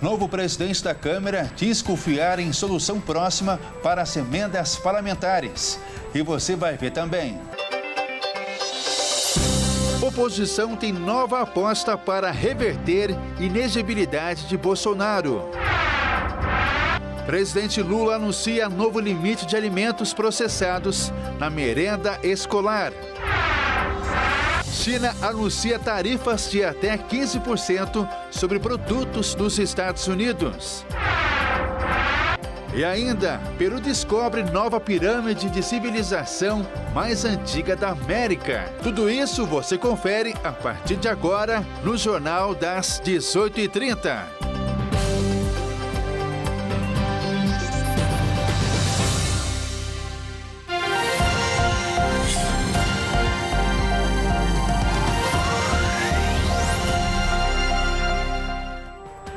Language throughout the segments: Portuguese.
Novo presidente da Câmara diz confiar em solução próxima para as emendas parlamentares. E você vai ver também. Oposição tem nova aposta para reverter inexigibilidade de Bolsonaro. Presidente Lula anuncia novo limite de alimentos processados na merenda escolar. China anuncia tarifas de até 15% sobre produtos dos Estados Unidos. E ainda, Peru descobre nova pirâmide de civilização mais antiga da América. Tudo isso você confere a partir de agora no Jornal das 18h30.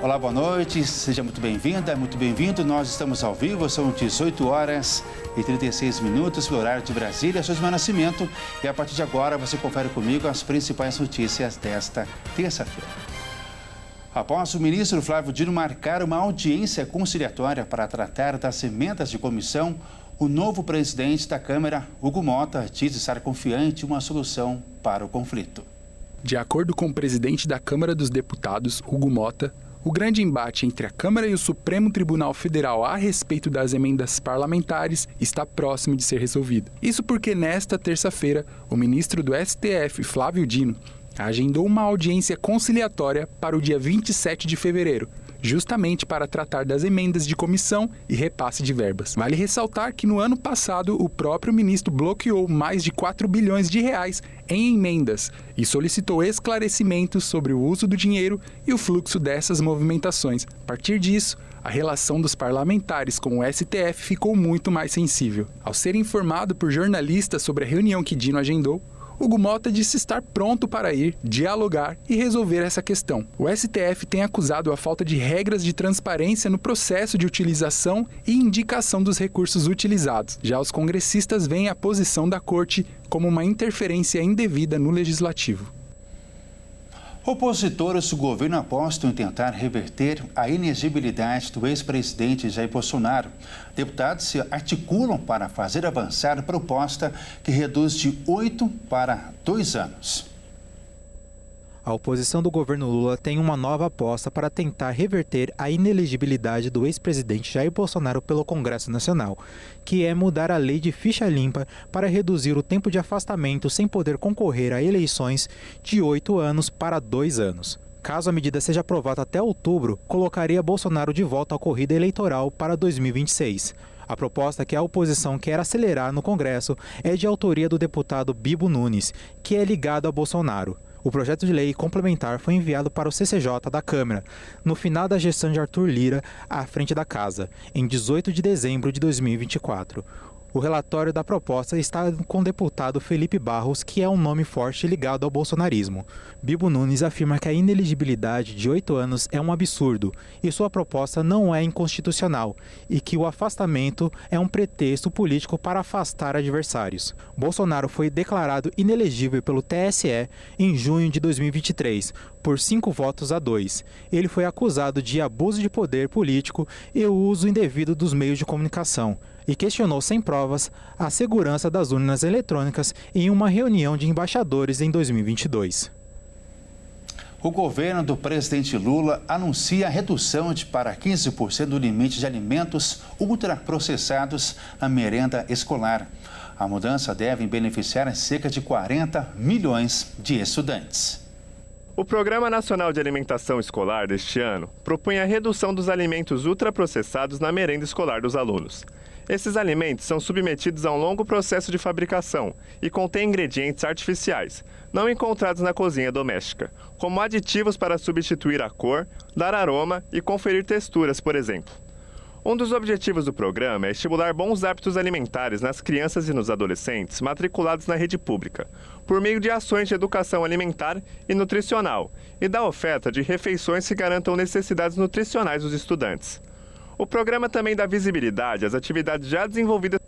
Olá, boa noite, seja muito bem-vinda, muito bem-vindo. Nós estamos ao vivo, são 18 horas e 36 minutos, pelo horário de Brasília. Eu sou Ismael Nascimento e a partir de agora você confere comigo as principais notícias desta terça-feira. Após o ministro Flávio Dino marcar uma audiência conciliatória para tratar das emendas de comissão, o novo presidente da Câmara, Hugo Mota, diz estar confiante em uma solução para o conflito. De acordo com o presidente da Câmara dos Deputados, Hugo Mota, o grande embate entre a Câmara e o Supremo Tribunal Federal a respeito das emendas parlamentares está próximo de ser resolvido. Isso porque nesta terça-feira, o ministro do STF, Flávio Dino, agendou uma audiência conciliatória para o dia 27 de fevereiro, justamente para tratar das emendas de comissão e repasse de verbas. Vale ressaltar que no ano passado o próprio ministro bloqueou mais de 4 bilhões de reais em emendas e solicitou esclarecimentos sobre o uso do dinheiro e o fluxo dessas movimentações. A partir disso, a relação dos parlamentares com o STF ficou muito mais sensível. Ao ser informado por jornalistas sobre a reunião que Dino agendou, Hugo Mota disse estar pronto para ir, dialogar e resolver essa questão. O STF tem acusado a falta de regras de transparência no processo de utilização e indicação dos recursos utilizados. Já os congressistas veem a posição da Corte como uma interferência indevida no Legislativo. Opositores do governo apostam em tentar reverter a inexigibilidade do ex-presidente Jair Bolsonaro. Deputados se articulam para fazer avançar a proposta que reduz de 8 para 2 anos. A oposição do governo Lula tem uma nova aposta para tentar reverter a inelegibilidade do ex-presidente Jair Bolsonaro pelo Congresso Nacional, que é mudar a lei de ficha limpa para reduzir o tempo de afastamento sem poder concorrer a eleições de 8 anos para 2 anos. Caso a medida seja aprovada até outubro, colocaria Bolsonaro de volta à corrida eleitoral para 2026. A proposta que a oposição quer acelerar no Congresso é de autoria do deputado Bibo Nunes, que é ligado a Bolsonaro. O projeto de lei complementar foi enviado para o CCJ da Câmara, no final da gestão de Arthur Lira à frente da Casa, em 18 de dezembro de 2024. O relatório da proposta está com o deputado Felipe Barros, que é um nome forte ligado ao bolsonarismo. Bibo Nunes afirma que a inelegibilidade de 8 anos é um absurdo e sua proposta não é inconstitucional e que o afastamento é um pretexto político para afastar adversários. Bolsonaro foi declarado inelegível pelo TSE em junho de 2023, por 5 votos a 2. Ele foi acusado de abuso de poder político e o uso indevido dos meios de comunicação, e questionou sem provas a segurança das urnas eletrônicas em uma reunião de embaixadores em 2022. O governo do presidente Lula anuncia a redução de para 15% do limite de alimentos ultraprocessados na merenda escolar. A mudança deve beneficiar cerca de 40 milhões de estudantes. O Programa Nacional de Alimentação Escolar deste ano propõe a redução dos alimentos ultraprocessados na merenda escolar dos alunos. Esses alimentos são submetidos a um longo processo de fabricação e contêm ingredientes artificiais, não encontrados na cozinha doméstica, como aditivos para substituir a cor, dar aroma e conferir texturas, por exemplo. Um dos objetivos do programa é estimular bons hábitos alimentares nas crianças e nos adolescentes matriculados na rede pública, por meio de ações de educação alimentar e nutricional, e da oferta de refeições que garantam necessidades nutricionais dos estudantes. O programa também dá visibilidade às atividades já desenvolvidas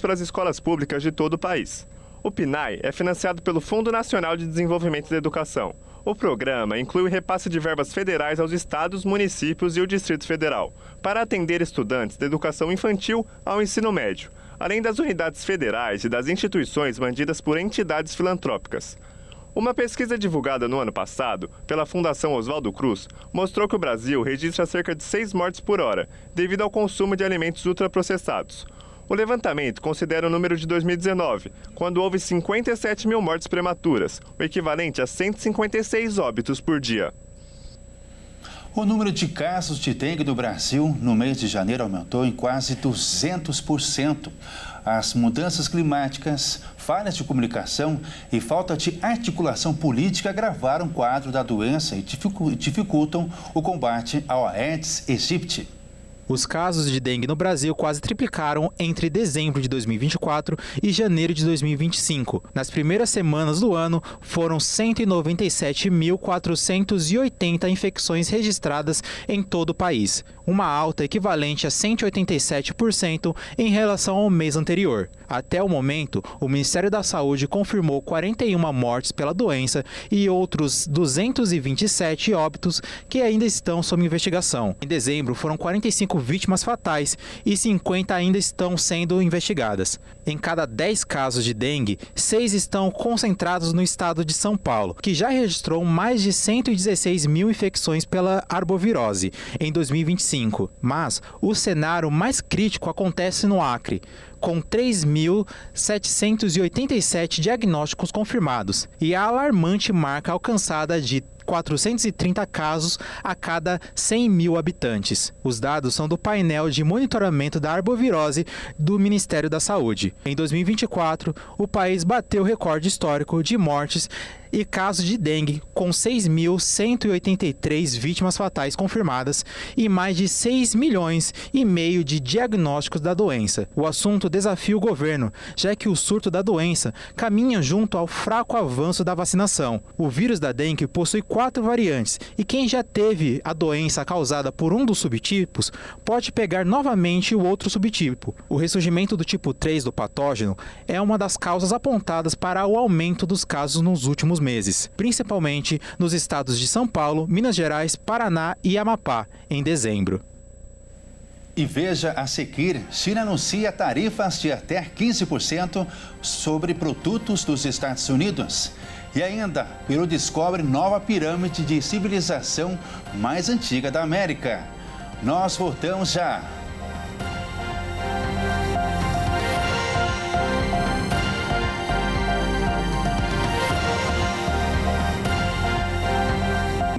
para as escolas públicas de todo o país. O PNAE é financiado pelo Fundo Nacional de Desenvolvimento da Educação, O programa inclui o repasse de verbas federais aos estados, municípios e o Distrito Federal, para atender estudantes da educação infantil ao ensino médio, além das unidades federais e das instituições mantidas por entidades filantrópicas. Uma pesquisa divulgada no ano passado pela Fundação Oswaldo Cruz mostrou que o Brasil registra cerca de 6 mortes por hora, devido ao consumo de alimentos ultraprocessados. O levantamento considera o número de 2019, quando houve 57 mil mortes prematuras, o equivalente a 156 óbitos por dia. O número de casos de dengue no Brasil no mês de janeiro aumentou em quase 200%. As mudanças climáticas, falhas de comunicação e falta de articulação política agravaram o quadro da doença e dificultam o combate ao Aedes aegypti. Os casos de dengue no Brasil quase triplicaram entre dezembro de 2024 e janeiro de 2025. Nas primeiras semanas do ano, foram 197.480 infecções registradas em todo o país, uma alta equivalente a 187% em relação ao mês anterior. Até o momento, o Ministério da Saúde confirmou 41 mortes pela doença e outros 227 óbitos que ainda estão sob investigação. Em dezembro, foram 45 vítimas fatais e 50 ainda estão sendo investigadas. Em cada 10 casos de dengue, 6 estão concentrados no estado de São Paulo, que já registrou mais de 116 mil infecções pela arbovirose em 2025. Mas o cenário mais crítico acontece no Acre, com 3.787 diagnósticos confirmados e a alarmante marca alcançada de 430 casos a cada 100 mil habitantes. Os dados são do painel de monitoramento da arbovirose do Ministério da Saúde. Em 2024, o país bateu o recorde histórico de mortes e casos de dengue, com 6.183 vítimas fatais confirmadas e mais de 6 milhões e meio de diagnósticos da doença. O assunto desafia o governo, já que o surto da doença caminha junto ao fraco avanço da vacinação. O vírus da dengue possui 4 variantes e quem já teve a doença causada por um dos subtipos pode pegar novamente o outro subtipo. O ressurgimento do tipo 3 do patógeno é uma das causas apontadas para o aumento dos casos nos últimos meses, principalmente nos estados de São Paulo, Minas Gerais, Paraná e Amapá, em dezembro. E veja a seguir, China anuncia tarifas de até 15% sobre produtos dos Estados Unidos. E ainda, Peru descobre nova pirâmide de civilização mais antiga da América. Nós voltamos já.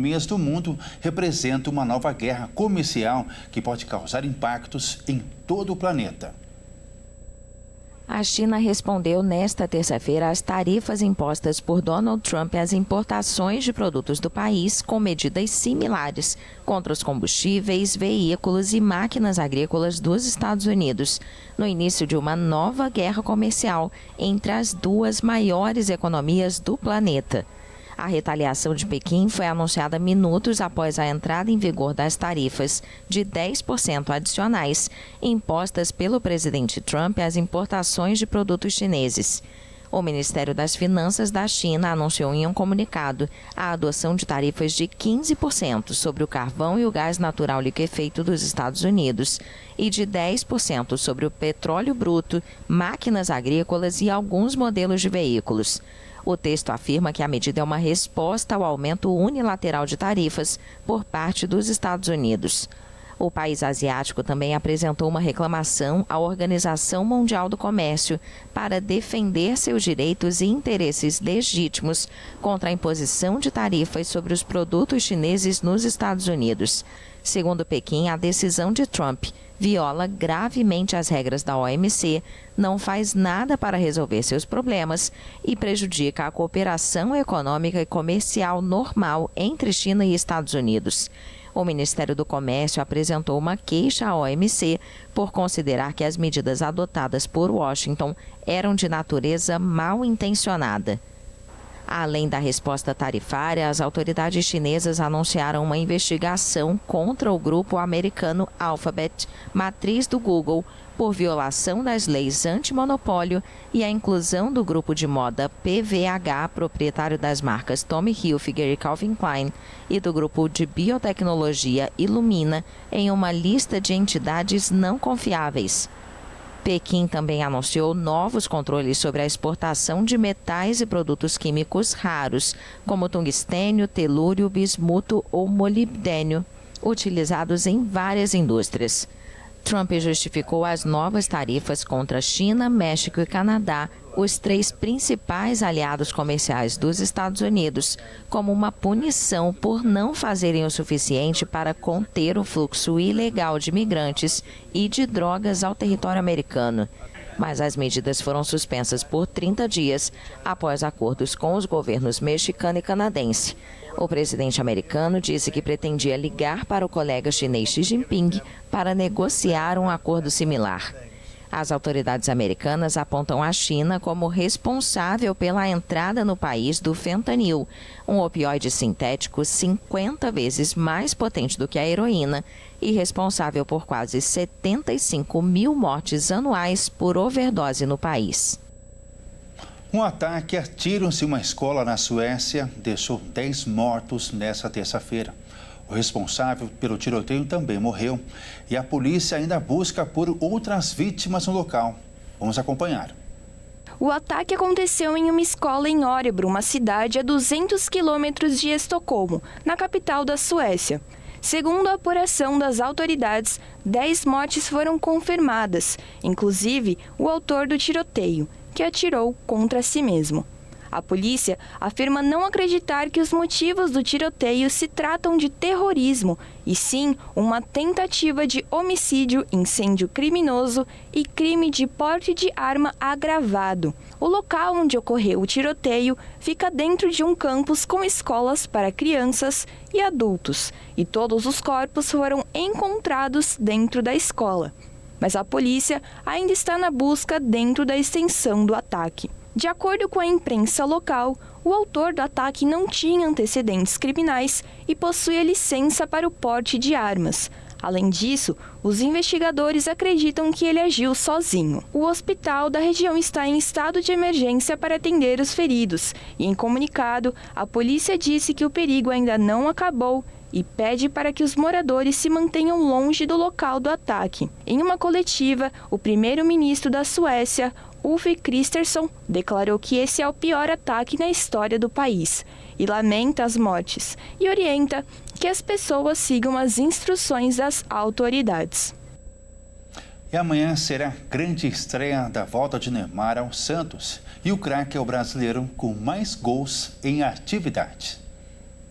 Economias do mundo representa uma nova guerra comercial que pode causar impactos em todo o planeta. A China respondeu nesta terça-feira às tarifas impostas por Donald Trump às importações de produtos do país com medidas similares contra os combustíveis, veículos e máquinas agrícolas dos Estados Unidos, no início de uma nova guerra comercial entre as duas maiores economias do planeta. A retaliação de Pequim foi anunciada minutos após a entrada em vigor das tarifas de 10% adicionais impostas pelo presidente Trump às importações de produtos chineses. O Ministério das Finanças da China anunciou em um comunicado a adoção de tarifas de 15% sobre o carvão e o gás natural liquefeito dos Estados Unidos e de 10% sobre o petróleo bruto, máquinas agrícolas e alguns modelos de veículos. O texto afirma que a medida é uma resposta ao aumento unilateral de tarifas por parte dos Estados Unidos. O país asiático também apresentou uma reclamação à Organização Mundial do Comércio para defender seus direitos e interesses legítimos contra a imposição de tarifas sobre os produtos chineses nos Estados Unidos. Segundo Pequim, a decisão de Trump viola gravemente as regras da OMC, não faz nada para resolver seus problemas e prejudica a cooperação econômica e comercial normal entre China e Estados Unidos. O Ministério do Comércio apresentou uma queixa à OMC por considerar que as medidas adotadas por Washington eram de natureza mal intencionada. Além da resposta tarifária, as autoridades chinesas anunciaram uma investigação contra o grupo americano Alphabet, matriz do Google, por violação das leis antimonopólio e a inclusão do grupo de moda PVH, proprietário das marcas Tommy Hilfiger e Calvin Klein, e do grupo de biotecnologia Illumina, em uma lista de entidades não confiáveis. Pequim também anunciou novos controles sobre a exportação de metais e produtos químicos raros, como tungstênio, telúrio, bismuto ou molibdênio, utilizados em várias indústrias. Trump justificou as novas tarifas contra China, México e Canadá, os 3 principais aliados comerciais dos Estados Unidos, como uma punição por não fazerem o suficiente para conter o fluxo ilegal de migrantes e de drogas ao território americano. Mas as medidas foram suspensas por 30 dias após acordos com os governos mexicano e canadense. O presidente americano disse que pretendia ligar para o colega chinês Xi Jinping para negociar um acordo similar. As autoridades americanas apontam a China como responsável pela entrada no país do fentanil, um opioide sintético 50 vezes mais potente do que a heroína e responsável por quase 75 mil mortes anuais por overdose no país. Um ataque a tiros em uma escola na Suécia deixou 10 mortos nesta terça-feira. O responsável pelo tiroteio também morreu e a polícia ainda busca por outras vítimas no local. Vamos acompanhar. O ataque aconteceu em uma escola em Örebro, uma cidade a 200 quilômetros de Estocolmo, na capital da Suécia. Segundo a apuração das autoridades, 10 mortes foram confirmadas, inclusive o autor do tiroteio, que atirou contra si mesmo. A polícia afirma não acreditar que os motivos do tiroteio se tratam de terrorismo, e sim uma tentativa de homicídio, incêndio criminoso e crime de porte de arma agravado. O local onde ocorreu o tiroteio fica dentro de um campus com escolas para crianças e adultos, e todos os corpos foram encontrados dentro da escola. Mas a polícia ainda está na busca dentro da extensão do ataque. De acordo com a imprensa local, o autor do ataque não tinha antecedentes criminais e possuía licença para o porte de armas. Além disso, os investigadores acreditam que ele agiu sozinho. O hospital da região está em estado de emergência para atender os feridos e, em comunicado, a polícia disse que o perigo ainda não acabou e pede para que os moradores se mantenham longe do local do ataque. Em uma coletiva, o primeiro-ministro da Suécia, Ulf Kristersson, declarou que esse é o pior ataque na história do país e lamenta as mortes e orienta que as pessoas sigam as instruções das autoridades. E amanhã será a grande estreia da volta de Neymar ao Santos. E o craque é o brasileiro com mais gols em atividade.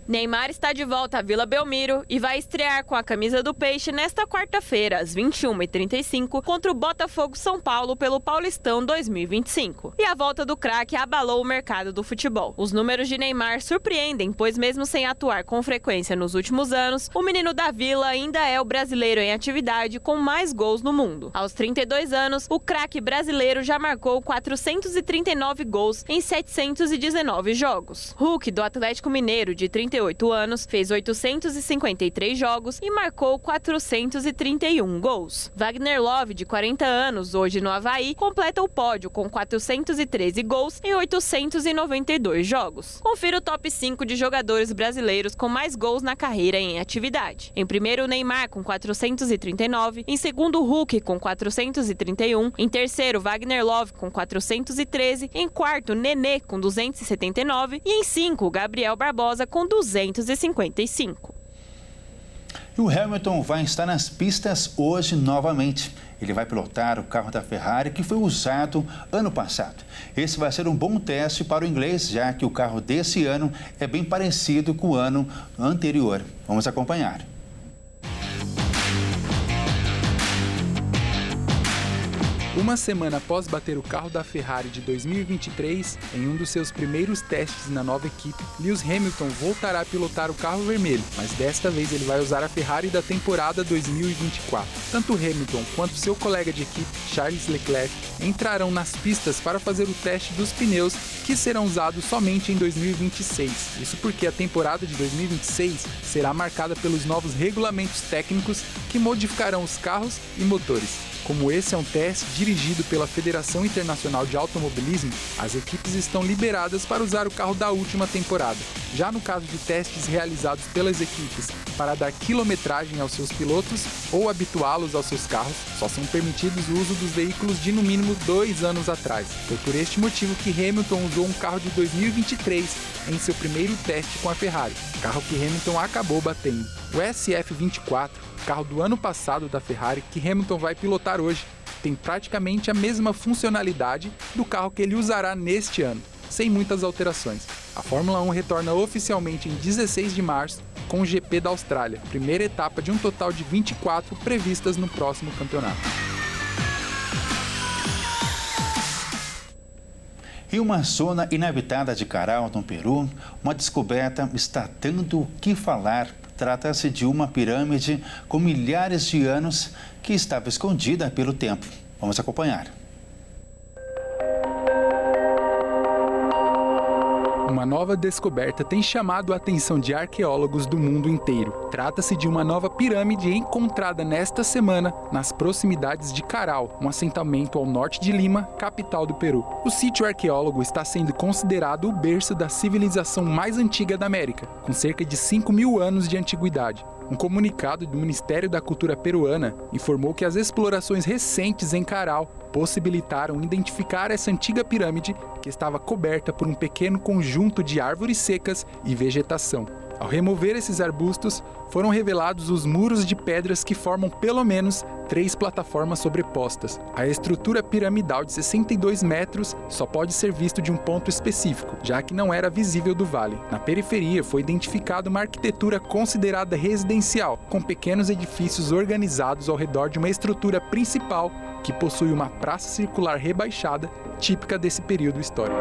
Neymar está de volta à Vila Belmiro e vai estrear com a camisa do Peixe nesta quarta-feira, às 21h35, contra o Botafogo São Paulo pelo Paulistão 2025. E a volta do craque abalou o mercado do futebol. Os números de Neymar surpreendem, pois mesmo sem atuar com frequência nos últimos anos, o menino da Vila ainda é o brasileiro em atividade com mais gols no mundo. Aos 32 anos, o craque brasileiro já marcou 439 gols em 719 jogos. Hulk, do Atlético Mineiro, de 38 anos, fez 853 jogos e marcou 431 gols. Wagner Love, de 40 anos, hoje no Avaí, completa o pódio com 413 gols em 892 jogos. Confira o top 5 de jogadores brasileiros com mais gols na carreira em atividade. Em primeiro, Neymar, com 439. Em segundo, Hulk, com 431. Em terceiro, Wagner Love, com 413. Em quarto, Nenê, com 279. E em 5, Gabriel Barbosa, com 255. E o Hamilton vai estar nas pistas hoje novamente. Ele vai pilotar o carro da Ferrari que foi usado ano passado. Esse vai ser um bom teste para o inglês, já que o carro desse ano é bem parecido com o ano anterior. Vamos acompanhar. Uma semana após bater o carro da Ferrari de 2023, em um dos seus primeiros testes na nova equipe, Lewis Hamilton voltará a pilotar o carro vermelho, mas desta vez ele vai usar a Ferrari da temporada 2024. Tanto Hamilton quanto seu colega de equipe, Charles Leclerc, entrarão nas pistas para fazer o teste dos pneus que serão usados somente em 2026. Isso porque a temporada de 2026 será marcada pelos novos regulamentos técnicos que modificarão os carros e motores. Como esse é um teste dirigido pela Federação Internacional de Automobilismo, as equipes estão liberadas para usar o carro da última temporada. Já no caso de testes realizados pelas equipes para dar quilometragem aos seus pilotos ou habituá-los aos seus carros, só são permitidos o uso dos veículos de no mínimo 2 anos atrás. Foi por este motivo que Hamilton usou um carro de 2023 em seu primeiro teste com a Ferrari, carro que Hamilton acabou batendo. O SF24, carro do ano passado da Ferrari que Hamilton vai pilotar hoje, tem praticamente a mesma funcionalidade do carro que ele usará neste ano, sem muitas alterações. A Fórmula 1 retorna oficialmente em 16 de março com o GP da Austrália, primeira etapa de um total de 24 previstas no próximo campeonato. Em uma zona inabitada de Caral, no Peru, uma descoberta está dando o que falar. Trata-se de uma pirâmide com milhares de anos que estava escondida pelo tempo. Vamos acompanhar. Uma nova descoberta tem chamado a atenção de arqueólogos do mundo inteiro. Trata-se de uma nova pirâmide encontrada nesta semana nas proximidades de Caral, um assentamento ao norte de Lima, capital do Peru. O sítio arqueólogo está sendo considerado o berço da civilização mais antiga da América, com cerca de 5.000 anos de antiguidade. Um comunicado do Ministério da Cultura peruana informou que as explorações recentes em Caral possibilitaram identificar essa antiga pirâmide que estava coberta por um pequeno conjunto de árvores secas e vegetação. Ao remover esses arbustos, foram revelados os muros de pedras que formam pelo menos 3 plataformas sobrepostas. A estrutura piramidal de 62 metros só pode ser visto de um ponto específico, já que não era visível do vale. Na periferia foi identificada uma arquitetura considerada residencial, com pequenos edifícios organizados ao redor de uma estrutura principal que possui uma praça circular rebaixada, típica desse período histórico.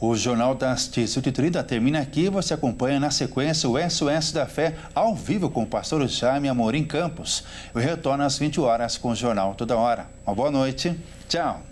O Jornal das 18h30 termina aqui. Você acompanha na sequência o SOS da Fé ao vivo com o pastor Jaime Amorim Campos. Eu retorno às 20 horas com o Jornal Toda Hora. Uma boa noite. Tchau.